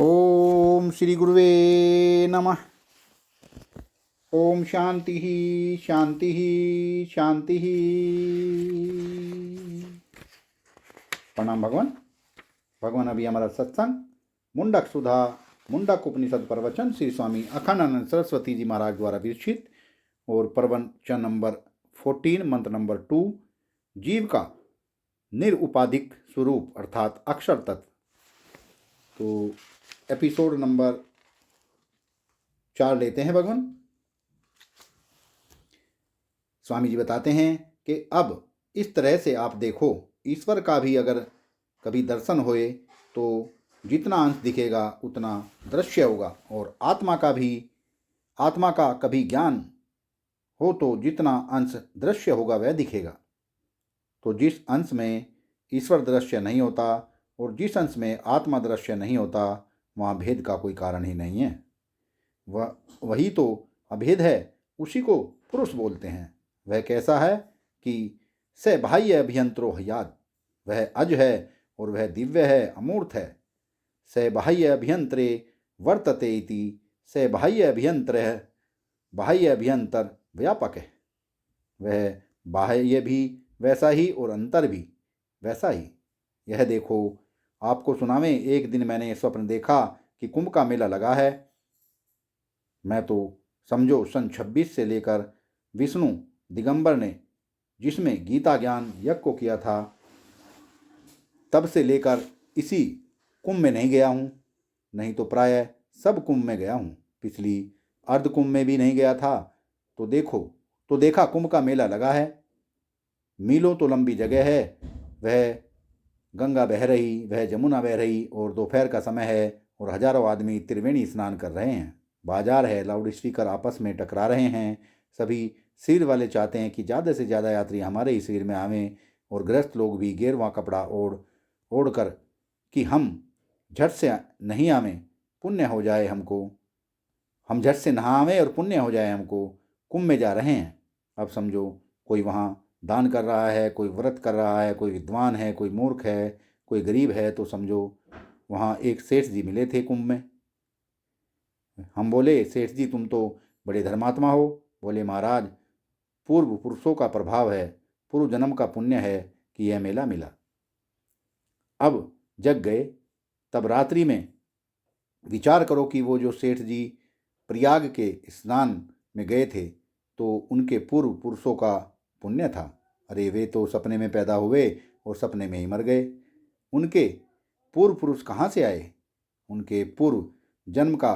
ओम श्री गुरुवे नमः। ओम शांति ही शांति ही शांति ही। प्रणाम भगवान। भगवान अभी हमारा सत्संग मुंडक सुधा मुंडक उपनिषद प्रवचन श्री स्वामी अखंडानंद सरस्वती जी महाराज द्वारा विरचित और प्रवचन नंबर 14 मंत्र नंबर 2 जीव का निरुपाधिक स्वरूप अर्थात अक्षर तत्व। तो एपिसोड नंबर 4 लेते हैं भगवान। स्वामी जी बताते हैं कि अब इस तरह से आप देखो, ईश्वर का भी अगर कभी दर्शन होए तो जितना अंश दिखेगा उतना दृश्य होगा, और आत्मा का कभी ज्ञान हो तो जितना अंश दृश्य होगा वह दिखेगा। तो जिस अंश में ईश्वर दृश्य नहीं होता और जिस अंश में आत्मा दृश्य नहीं होता, वहाँ भेद का कोई कारण ही नहीं है। वही तो अभेद है, उसी को पुरुष बोलते हैं। वह कैसा है कि स बाह्य अभियंत्रो हयाद, वह अज है और वह दिव्य है, अमूर्त है। स बाह्य अभियंत्रे वर्तते इति, स बाह्य अभियंतर व्यापक है। वह बाह्य भी वैसा ही और अंतर भी वैसा ही। यह देखो, आपको सुनावें, एक दिन मैंने स्वप्न देखा कि कुंभ का मेला लगा है। मैं तो समझो सन 26 से लेकर विष्णु दिगंबर ने जिसमें गीता ज्ञान यज्ञ को किया था, तब से लेकर इसी कुंभ में नहीं गया हूँ। नहीं तो प्रायः सब कुंभ में गया हूँ। पिछली अर्ध कुंभ में भी नहीं गया था। तो देखा कुंभ का मेला लगा है। मीलों तो लंबी जगह है, वह गंगा बह रही, वह जमुना बह रही, और दोपहर का समय है और हजारों आदमी त्रिवेणी स्नान कर रहे हैं। बाजार है, लाउड स्पीकर आपस में टकरा रहे हैं। सभी सिर वाले चाहते हैं कि ज़्यादा से ज़्यादा यात्री हमारे ही सिर में आवें, और गृहस्थ लोग भी गेरुआ कपड़ा ओढ़ कर कि हम झट से नहीं आवें, पुण्य हो जाए हमको, हम झट से नहा आवें और पुण्य हो जाए हमको, कुंभ में जा रहे हैं। अब समझो, कोई वहाँ दान कर रहा है, कोई व्रत कर रहा है, कोई विद्वान है, कोई मूर्ख है, कोई गरीब है। तो समझो वहाँ एक सेठ जी मिले थे कुंभ में। हम बोले, सेठ जी तुम तो बड़े धर्मात्मा हो। बोले, महाराज पूर्व पुरुषों का प्रभाव है, पूर्व जन्म का पुण्य है कि यह मेला मिला। अब जग गए। तब रात्रि में विचार करो कि वो जो सेठ जी प्रयाग के स्नान में गए थे, तो उनके पूर्व पुरुषों का पुण्य था। अरे वे तो सपने में पैदा हुए और सपने में ही मर गए। उनके पूर्व पुरुष कहाँ से आए? उनके पूर्व जन्म का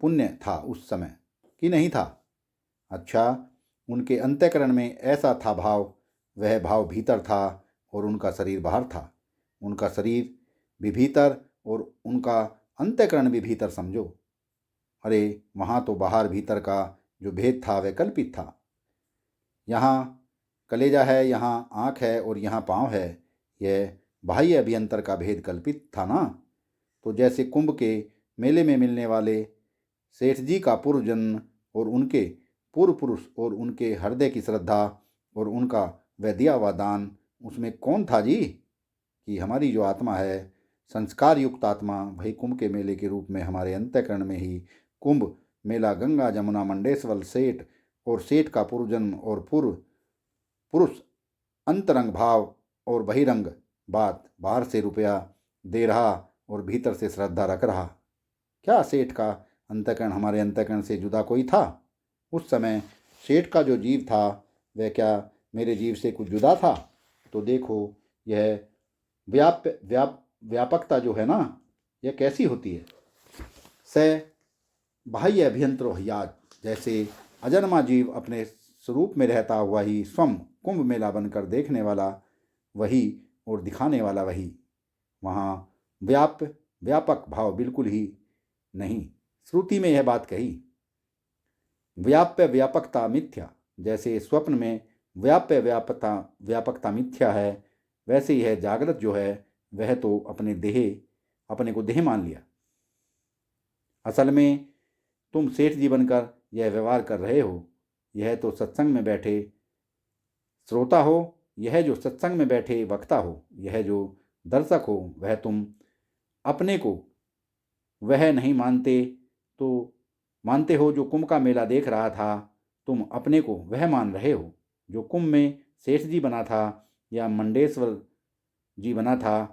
पुण्य था उस समय कि नहीं था? अच्छा, उनके अंतःकरण में ऐसा था भाव, वह भाव भीतर था और उनका शरीर बाहर था। उनका शरीर भी भीतर और उनका अंतःकरण भी भीतर, समझो। अरे वहाँ तो बाहर भीतर का जो भेद था वह कल्पित था। यहाँ कलेजा है, यहाँ आँख है और यहाँ पाँव है, यह बाह्य अभियंतर का भेद कल्पित था ना। तो जैसे कुंभ के मेले में मिलने वाले सेठ जी का पूर्व जन्म और उनके पूर्व पुरुष और उनके हृदय की श्रद्धा और उनका वह दिया हुआ दान, उसमें कौन था जी? कि हमारी जो आत्मा है, संस्कार युक्त आत्मा, भाई कुंभ के मेले के रूप में हमारे अंतःकरण में ही कुंभ मेला, गंगा जमुना मंडेश्वर सेठ और सेठ का पूर्व जन्म और पूर्व पुरुष अंतरंग भाव और बहिरंग बात, बाहर से रुपया दे रहा और भीतर से श्रद्धा रख रहा। क्या सेठ का अंतःकरण हमारे अंतःकरण से जुदा कोई था? उस समय सेठ का जो जीव था वह क्या मेरे जीव से कुछ जुदा था? तो देखो, यह व्यापकता जो है ना, यह कैसी होती है। स बाह्य अभियंत्रो हयात, जैसे अजन्मा जीव अपने स्वरूप में रहता हुआ ही स्वयं कुंभ मेला बनकर देखने वाला वही और दिखाने वाला वही। वहाँ व्यापक भाव बिल्कुल ही नहीं। श्रुति में यह बात कही, व्यापकता मिथ्या। जैसे स्वप्न में व्यापकता मिथ्या है, वैसे ही है जागृत जो है वह तो अपने को देह मान लिया। असल में तुम सेठ जी बनकर यह व्यवहार कर रहे हो। यह तो सत्संग में बैठे श्रोता हो, यह जो सत्संग में बैठे वक्ता हो, यह जो दर्शक हो, वह तुम अपने को वह नहीं मानते तो मानते हो जो कुंभ का मेला देख रहा था, तुम अपने को वह मान रहे हो जो कुंभ में सेठ जी बना था या मंडेश्वर जी बना था।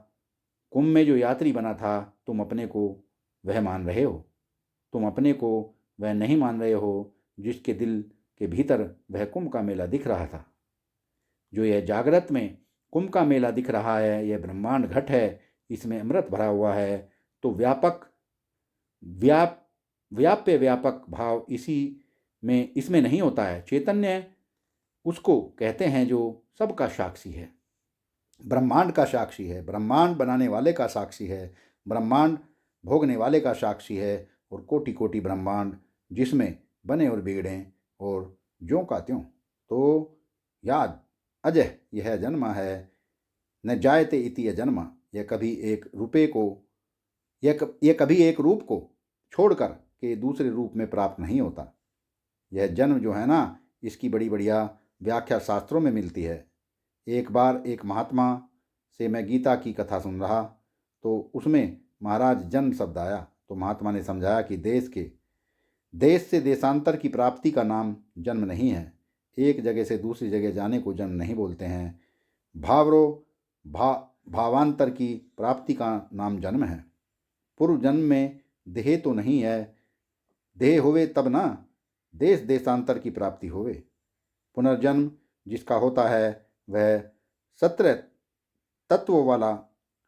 कुंभ में जो यात्री बना था, तुम अपने को वह मान रहे हो। तुम अपने को वह नहीं मान रहे हो जिसके दिल के भीतर वह कुंभ का मेला दिख रहा था। जो यह जागृत में कुंभ का मेला दिख रहा है, यह ब्रह्मांड घट है, इसमें अमृत भरा हुआ है। तो व्यापक व्याप व्याप्य व्यापक भाव इसमें नहीं होता है। चैतन्य उसको कहते हैं जो सबका साक्षी है, ब्रह्मांड का साक्षी है, ब्रह्मांड बनाने वाले का साक्षी है, ब्रह्मांड भोगने वाले का साक्षी है। और कोटि कोटि ब्रह्मांड जिसमें बने और बिगड़े और ज्यों का त्यों। तो याद अजय यह जन्म है, न जायते इति अजन्मा। यह कभी एक रूप को छोड़कर के दूसरे रूप में प्राप्त नहीं होता। यह जन्म जो है ना, इसकी बड़ी बढ़िया व्याख्या शास्त्रों में मिलती है। एक बार एक महात्मा से मैं गीता की कथा सुन रहा, तो उसमें महाराज जन्म शब्द आया। तो महात्मा ने समझाया कि देश से देशांतर की प्राप्ति का नाम जन्म नहीं है। एक जगह से दूसरी जगह जाने को जन्म नहीं बोलते हैं। भावांतर की प्राप्ति का नाम जन्म है। पूर्व जन्म में देह तो नहीं है, देह होवे तब ना देश देशांतर की प्राप्ति होवे। पुनर्जन्म जिसका होता है वह 17 तत्वों वाला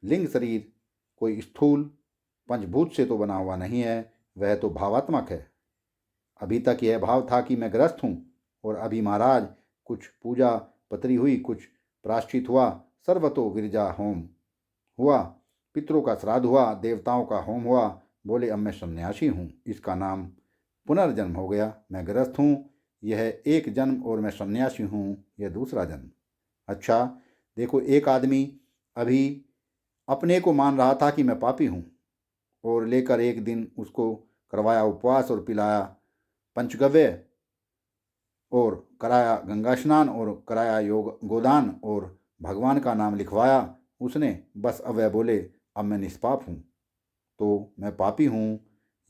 लिंग शरीर कोई स्थूल पंचभूत से तो बना हुआ नहीं है, वह तो भावात्मक है। अभी तक यह भाव था कि मैं ग्रस्त हूँ, और अभी महाराज कुछ पूजा पतरी हुई, कुछ प्रायश्चित हुआ, सर्वतो विरजा होम हुआ, पितरों का श्राद्ध हुआ, देवताओं का होम हुआ। बोले अब मैं सन्यासी हूँ, इसका नाम पुनर्जन्म हो गया। मैं ग्रस्त हूँ, यह एक जन्म, और मैं सन्यासी हूँ, यह दूसरा जन्म। अच्छा देखो, एक आदमी अभी अपने को मान रहा था कि मैं पापी हूँ, और लेकर एक दिन उसको करवाया उपवास और पिलाया पंचगव्य और कराया गंगा स्नान और कराया योग गोदान और भगवान का नाम लिखवाया उसने। बस अब वह बोले अब मैं निष्पाप हूँ, तो मैं पापी हूँ,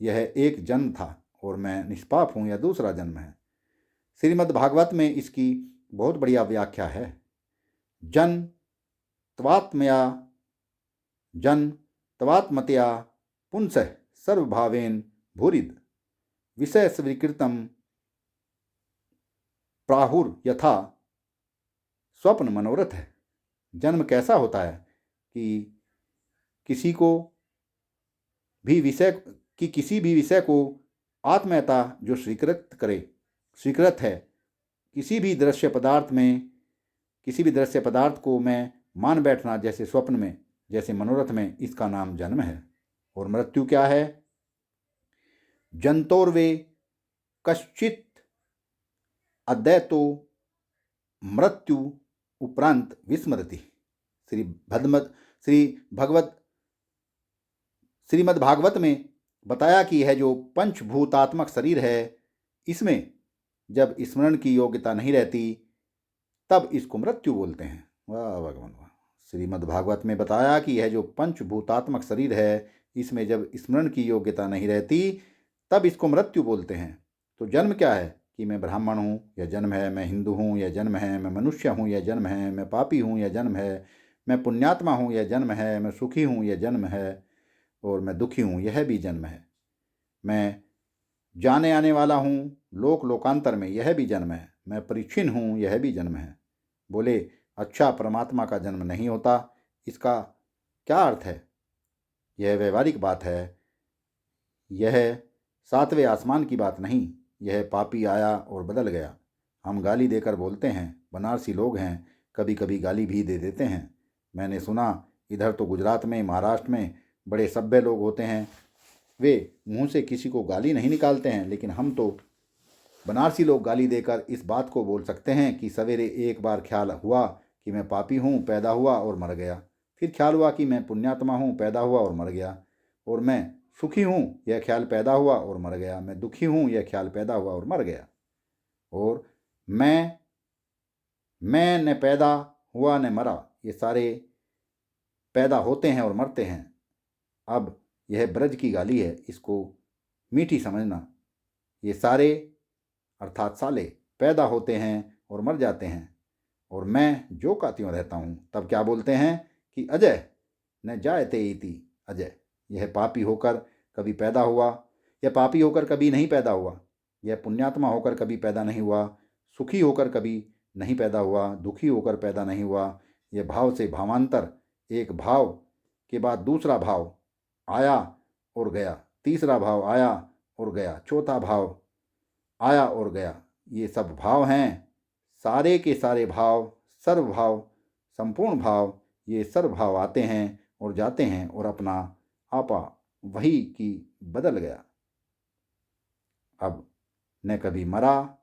यह एक जन्म था, और मैं निष्पाप हूँ, यह दूसरा जन्म है। श्रीमद् भागवत में इसकी बहुत बढ़िया व्याख्या है। जन त्वात्मतया पुंसः सर्वभावेन भूरिद विषय स्वीकृतम प्राहुर यथा स्वप्न मनोरथ है। जन्म कैसा होता है कि किसी भी विषय को आत्मयता जो स्वीकृत है, किसी भी दृश्य पदार्थ को मैं मान बैठना, जैसे स्वप्न में, जैसे मनोरथ में, इसका नाम जन्म है। और मृत्यु क्या है? जंतोर्वे कश्चित अद्वैतो मृत्यु उपरांत विस्मृति। श्रीमद् भागवत में बताया कि यह जो पंचभूतात्मक शरीर है, इसमें जब स्मरण की योग्यता नहीं रहती तब इसको मृत्यु बोलते हैं। वाह भगवान वाह। श्रीमद् भागवत में बताया कि यह जो पंचभूतात्मक शरीर है, इसमें जब स्मरण की योग्यता नहीं रहती तब इसको मृत्यु बोलते हैं। तो जन्म क्या है कि मैं ब्राह्मण हूँ, यह जन्म है। मैं हिंदू हूँ, यह जन्म है। मैं मनुष्य हूँ, यह जन्म है। मैं पापी हूँ, यह जन्म है। मैं पुण्यात्मा हूँ, यह जन्म है। मैं सुखी हूँ, यह जन्म है। और मैं दुखी हूँ, यह भी जन्म है। मैं जाने आने वाला हूँ लोकांतर में, यह भी जन्म है। मैं परिच्छिन्न हूँ, यह भी जन्म है। बोले अच्छा, परमात्मा का जन्म नहीं होता, इसका क्या अर्थ है? यह व्यवहारिक बात है, यह सातवें आसमान की बात नहीं। यह पापी आया और बदल गया। हम गाली देकर बोलते हैं, बनारसी लोग हैं, कभी कभी गाली भी दे देते हैं। मैंने सुना इधर तो गुजरात में, महाराष्ट्र में बड़े सभ्य लोग होते हैं, वे मुंह से किसी को गाली नहीं निकालते हैं। लेकिन हम तो बनारसी लोग गाली देकर इस बात को बोल सकते हैं कि सवेरे एक बार ख्याल हुआ कि मैं पापी हूँ, पैदा हुआ और मर गया। फिर ख्याल हुआ कि मैं पुण्यात्मा हूँ, पैदा हुआ और मर गया। और मैं सुखी हूँ, यह ख्याल पैदा हुआ और मर गया। मैं दुखी हूँ, यह ख्याल पैदा हुआ और मर गया। और मैं न पैदा हुआ न मरा, ये सारे पैदा होते हैं और मरते हैं। अब यह ब्रज की गाली है, इसको मीठी समझना। ये सारे अर्थात साले पैदा होते हैं और मर जाते हैं, और मैं जो का त्यों रहता हूँ। तब क्या बोलते हैं कि अजय न जायते इति अजय। यह पापी होकर कभी पैदा हुआ, यह पापी होकर कभी नहीं पैदा हुआ, यह पुण्यात्मा होकर कभी पैदा नहीं हुआ, सुखी होकर कभी नहीं पैदा हुआ, दुखी होकर पैदा नहीं हुआ। यह भाव से भावांतर, एक भाव के बाद दूसरा भाव आया और गया, तीसरा भाव आया और गया, चौथा भाव आया और गया। ये सब भाव हैं, सारे के सारे भाव, सर्व भाव, संपूर्ण भाव, ये सर्व भाव आते हैं और जाते हैं और अपना आपा वही की बदल गया। अब न कभी मरा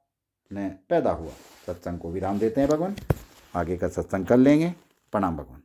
न पैदा हुआ। सत्संग को विराम देते हैं भगवान, आगे का सत्संग कर लेंगे। प्रणाम भगवान।